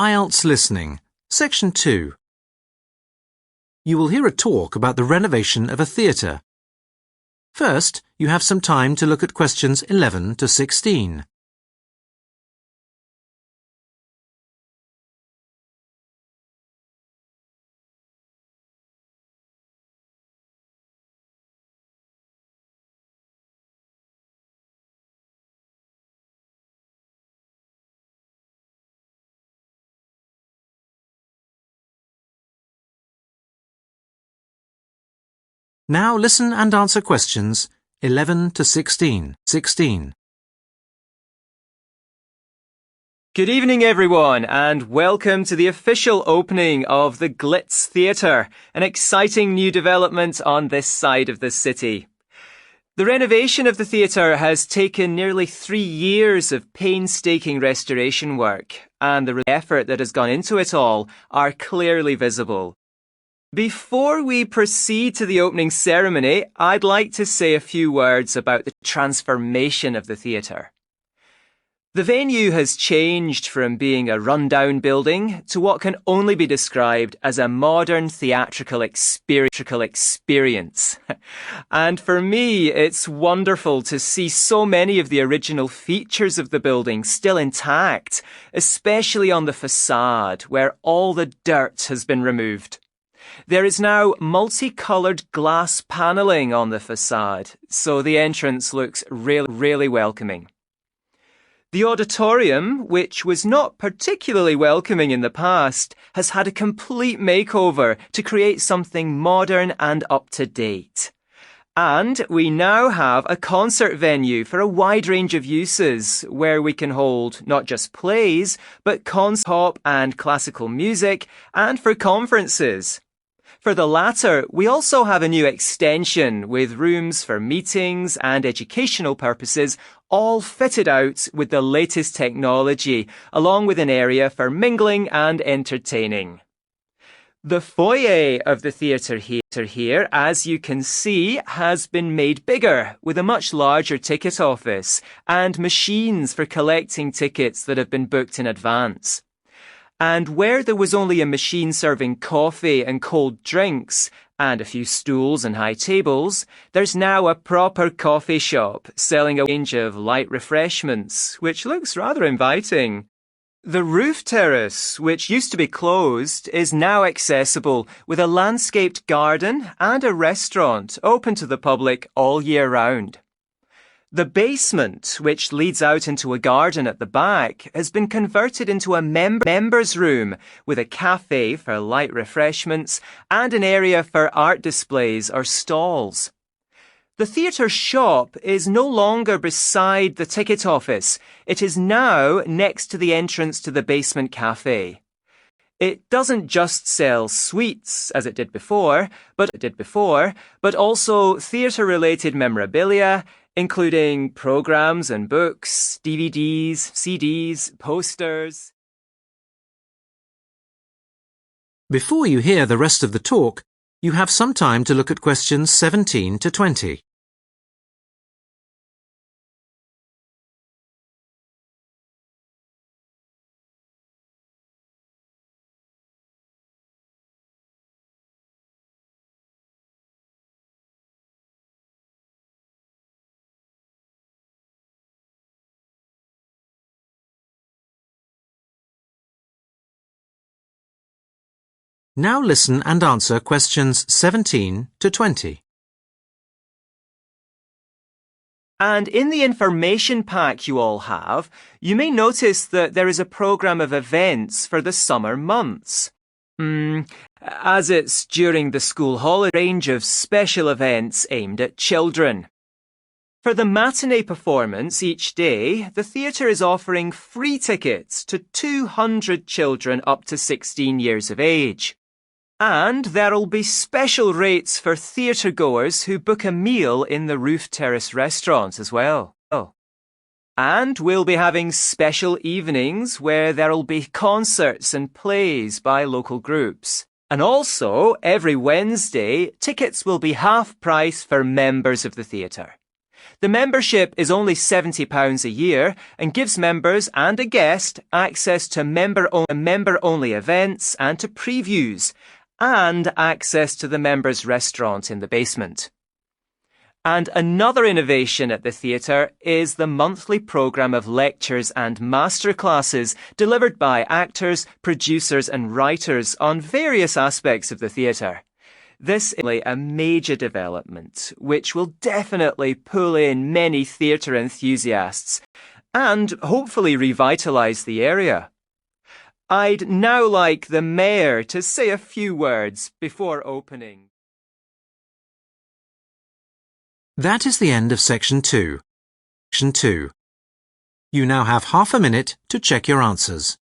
IELTS Listening, Section 2. You will hear a talk about the renovation of a theatre. First, you have some time to look at questions 11 to 16. Now listen and answer questions 11 to 16. Good evening, everyone, and welcome to the official opening of the Glitz Theatre, an exciting new development on this side of the city. The renovation of the theatre has taken nearly 3 years of painstaking restoration work, and the effort that has gone into it all are clearly visible. Before we proceed to the opening ceremony, I'd like to say a few words about the transformation of the theatre. The venue has changed from being a rundown building to what can only be described as a modern theatrical experience. And for me, it's wonderful to see so many of the original features of the building still intact, especially on the facade, where all the dirt has been removed. There is now multicoloured glass panelling on the facade, so the entrance looks really welcoming. The auditorium, which was not particularly welcoming in the past, has had a complete makeover to create something modern and up-to-date. And we now have a concert venue for a wide range of uses, where we can hold not just plays, but pop and classical music, and for conferences. For the latter, we also have a new extension with rooms for meetings and educational purposes, all fitted out with the latest technology, along with an area for mingling and entertaining. The foyer of the theatre here, as you can see, has been made bigger, with a much larger ticket office and machines for collecting tickets that have been booked in advance. And where there was only a machine serving coffee and cold drinks, and a few stools and high tables, there's now a proper coffee shop selling a range of light refreshments, which looks rather inviting. The roof terrace, which used to be closed, is now accessible with a landscaped garden and a restaurant open to the public all year round. The basement, which leads out into a garden at the back, has been converted into a members' room with a cafe for light refreshments and an area for art displays or stalls. The theatre shop is no longer beside the ticket office. It is now next to the entrance to the basement cafe. It doesn't just sell sweets, as it did before, but also theatre-related memorabilia, including programs and books, DVDs, CDs, posters. Before you hear the rest of the talk, you have some time to look at questions 17 to 20. Now listen and answer questions 17 to 20. And in the information pack you all have, you may notice that there is a programme of events for the summer months. As it's during the school holiday, range of special events aimed at children. For the matinee performance each day, the theatre is offering free tickets to 200 children up to 16 years of age. And there'll be special rates for theatre-goers who book a meal in the roof terrace restaurant as well. And we'll be having special evenings where there'll be concerts and plays by local groups. And also, every Wednesday, tickets will be half price for members of the theatre. The membership is only £70 a year and gives members and a guest access to member-only events and to previews, and access to the members' restaurant in the basement. And another innovation at the theatre is the monthly programme of lectures and masterclasses delivered by actors, producers and writers on various aspects of the theatre. This is a major development which will definitely pull in many theatre enthusiasts and hopefully revitalise the area. I'd now like the Mayor to say a few words before opening. That is the end of Section 2. Section 2. You now have half a minute to check your answers.